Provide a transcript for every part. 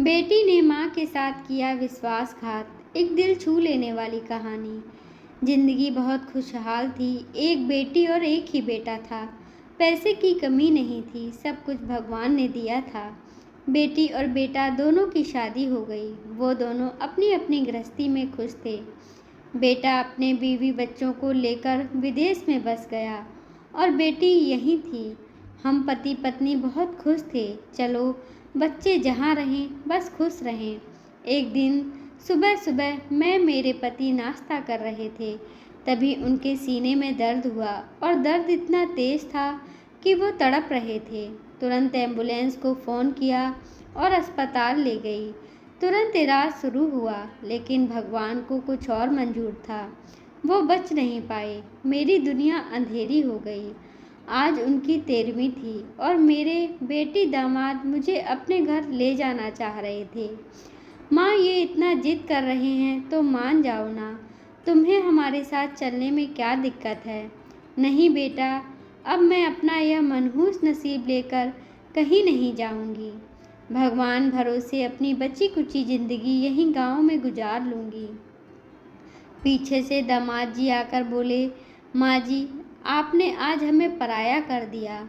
बेटी ने माँ के साथ किया विश्वासघात, एक दिल छू लेने वाली कहानी। जिंदगी बहुत खुशहाल थी। एक बेटी और एक ही बेटा था। पैसे की कमी नहीं थी, सब कुछ भगवान ने दिया था। बेटी और बेटा दोनों की शादी हो गई। वो दोनों अपनी अपनी गृहस्थी में खुश थे। बेटा अपने बीवी बच्चों को लेकर विदेश में बस गया और बेटी यहीं थी। हम पति पत्नी बहुत खुश थे। चलो, बच्चे जहाँ रहें बस खुश रहें। एक दिन सुबह सुबह मैं मेरे पति नाश्ता कर रहे थे, तभी उनके सीने में दर्द हुआ और दर्द इतना तेज था कि वो तड़प रहे थे। तुरंत एम्बुलेंस को फ़ोन किया और अस्पताल ले गई। तुरंत इलाज शुरू हुआ, लेकिन भगवान को कुछ और मंजूर था। वो बच नहीं पाए। मेरी दुनिया अंधेरी हो गई। आज उनकी 13वीं थी और मेरे बेटी दामाद मुझे अपने घर ले जाना चाह रहे थे। माँ, ये इतना जिद कर रहे हैं तो मान जाओ ना। तुम्हें हमारे साथ चलने में क्या दिक्कत है? नहीं बेटा, अब मैं अपना यह मनहूस नसीब लेकर कहीं नहीं जाऊंगी। भगवान भरोसे अपनी बची कुची जिंदगी यहीं गांव में गुजार लूंगी। पीछे से दामाद जी आकर बोले, माँ जी, आपने आज हमें पराया कर दिया।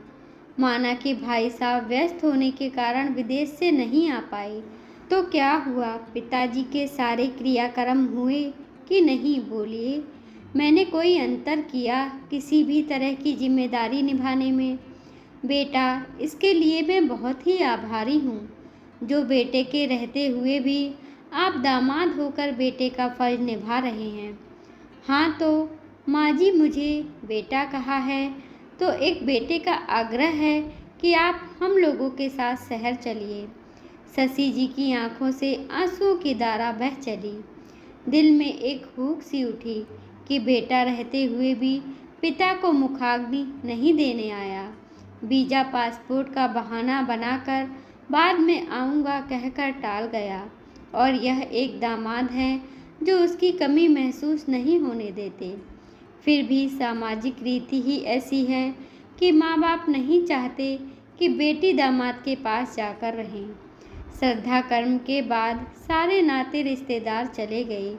माना कि भाई साहब व्यस्त होने के कारण विदेश से नहीं आ पाए। तो क्या हुआ? पिताजी के सारे क्रियाक्रम हुए कि नहीं? बोलिए। मैंने कोई अंतर किया किसी भी तरह की जिम्मेदारी निभाने में? बेटा, इसके लिए मैं बहुत ही आभारी हूँ, जो बेटे के रहते हुए भी आप दामाद होकर बेटे का फर्ज निभा रहे हैं। हाँ तो माँ जी, मुझे बेटा कहा है तो एक बेटे का आग्रह है कि आप हम लोगों के साथ शहर चलिए। शशि जी की आंखों से आंसुओं की धारा बह चली। दिल में एक हुक सी उठी कि बेटा रहते हुए भी पिता को मुखाग्नि नहीं देने आया। वीज़ा पासपोर्ट का बहाना बनाकर बाद में आऊँगा कहकर टाल गया। और यह एक दामाद है जो उसकी कमी महसूस नहीं होने देते। फिर भी सामाजिक रीति ही ऐसी है कि माँ बाप नहीं चाहते कि बेटी दामाद के पास जाकर रहें। श्रद्धा कर्म के बाद सारे नाते रिश्तेदार चले गए।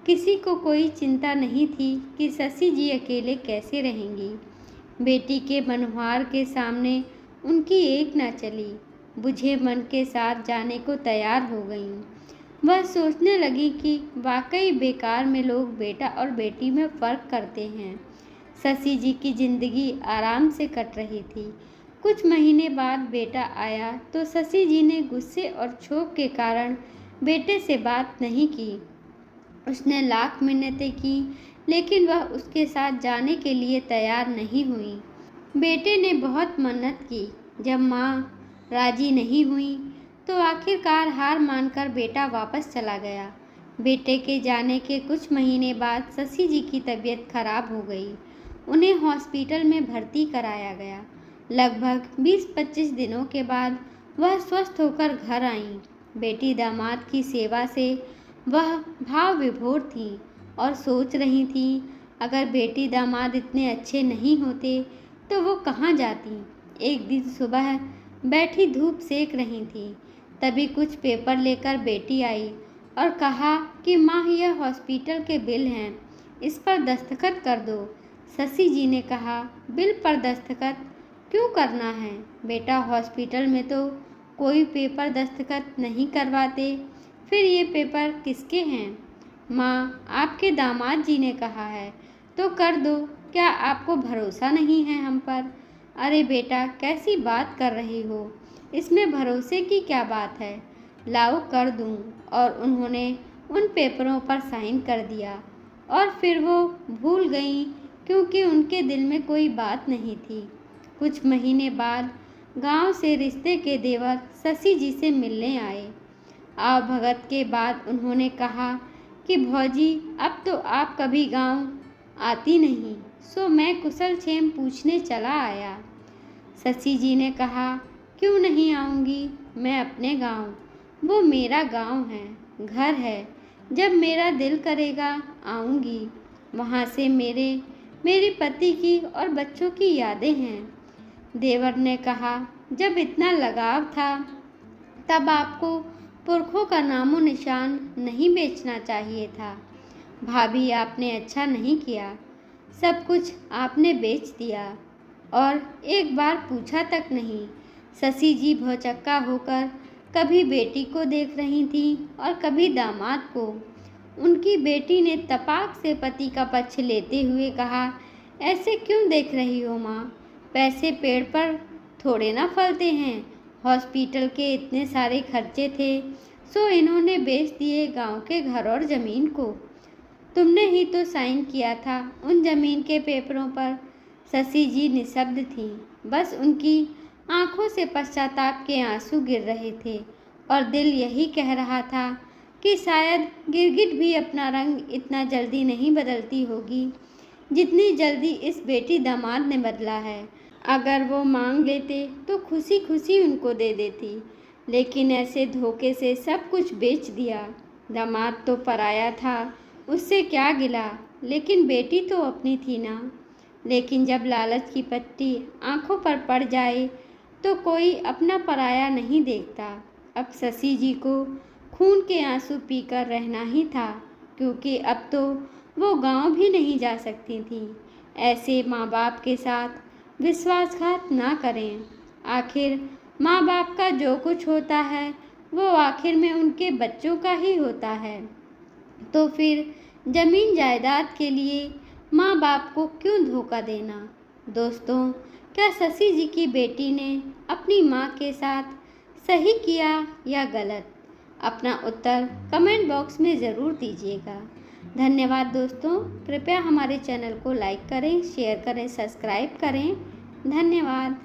किसी को कोई चिंता नहीं थी कि शशि जी अकेले कैसे रहेंगी। बेटी के मनोहार के सामने उनकी एक न चली। बुझे मन के साथ जाने को तैयार हो गईं। वह सोचने लगी कि वाकई बेकार में लोग बेटा और बेटी में फ़र्क करते हैं। शशि जी की ज़िंदगी आराम से कट रही थी। कुछ महीने बाद बेटा आया तो शशि जी ने गुस्से और क्षोभ के कारण बेटे से बात नहीं की। उसने लाख मिन्नतें की, लेकिन वह उसके साथ जाने के लिए तैयार नहीं हुई। बेटे ने बहुत मन्नत की। जब माँ राजी नहीं हुई तो आखिरकार हार मानकर बेटा वापस चला गया। बेटे के जाने के कुछ महीने बाद शशि जी की तबीयत खराब हो गई। उन्हें हॉस्पिटल में भर्ती कराया गया। लगभग 20-25 दिनों के बाद वह स्वस्थ होकर घर आईं। बेटी दामाद की सेवा से वह भाव विभोर थी और सोच रही थी, अगर बेटी दामाद इतने अच्छे नहीं होते तो वो कहाँ जाती। एक दिन सुबह बैठी धूप सेक रही थी, तभी कुछ पेपर लेकर बेटी आई और कहा कि माँ, यह हॉस्पिटल के बिल हैं, इस पर दस्तखत कर दो। शशि जी ने कहा, बिल पर दस्तखत क्यों करना है बेटा? हॉस्पिटल में तो कोई पेपर दस्तखत नहीं करवाते। फिर ये पेपर किसके हैं? माँ, आपके दामाद जी ने कहा है तो कर दो। क्या आपको भरोसा नहीं है हम पर? अरे बेटा, कैसी बात कर रही हो? इसमें भरोसे की क्या बात है? लाओ कर दूँ। और उन्होंने उन पेपरों पर साइन कर दिया और फिर वो भूल गईं, क्योंकि उनके दिल में कोई बात नहीं थी। कुछ महीने बाद गांव से रिश्ते के देवर शशि जी से मिलने आए। आव भगत के बाद उन्होंने कहा कि भौजी, अब तो आप कभी गांव आती नहीं, सो मैं कुशल क्षेम पूछने चला आया। शशि जी ने कहा, क्यों नहीं आऊँगी? मैं अपने गांव, वो मेरा गांव है, घर है। जब मेरा दिल करेगा आऊँगी। वहाँ से मेरे पति की और बच्चों की यादें हैं। देवर ने कहा, जब इतना लगाव था तब आपको पुरखों का नामो निशान नहीं बेचना चाहिए था। भाभी, आपने अच्छा नहीं किया। सब कुछ आपने बेच दिया और एक बार पूछा तक नहीं। शशि जी भौचक्का होकर कभी बेटी को देख रही थीं और कभी दामाद को। उनकी बेटी ने तपाक से पति का पक्ष लेते हुए कहा, ऐसे क्यों देख रही हो माँ? पैसे पेड़ पर थोड़े ना फलते हैं। हॉस्पिटल के इतने सारे खर्चे थे, सो इन्होंने बेच दिए गांव के घर और ज़मीन को। तुमने ही तो साइन किया था उन जमीन के पेपरों पर। शशि जी निशब्द थीं। बस उनकी आंखों से पश्चाताप के आंसू गिर रहे थे और दिल यही कह रहा था कि शायद गिरगिट भी अपना रंग इतना जल्दी नहीं बदलती होगी जितनी जल्दी इस बेटी दामाद ने बदला है। अगर वो मांग लेते तो खुशी खुशी उनको दे देती, लेकिन ऐसे धोखे से सब कुछ बेच दिया। दामाद तो पराया था, उससे क्या गिला, लेकिन बेटी तो अपनी थी ना। लेकिन जब लालच की पट्टी आंखों पर पड़ जाए तो कोई अपना पराया नहीं देखता। अब शशि जी को खून के आंसू पीकर रहना ही था, क्योंकि अब तो वो गांव भी नहीं जा सकती थी। ऐसे माँ बाप के साथ विश्वासघात ना करें। आखिर माँ बाप का जो कुछ होता है वो आखिर में उनके बच्चों का ही होता है। तो फिर जमीन जायदाद के लिए माँ बाप को क्यों धोखा देना? दोस्तों, क्या शशि जी की बेटी ने अपनी माँ के साथ सही किया या गलत? अपना उत्तर कमेंट बॉक्स में ज़रूर दीजिएगा। धन्यवाद दोस्तों। कृपया हमारे चैनल को लाइक करें, शेयर करें, सब्सक्राइब करें। धन्यवाद।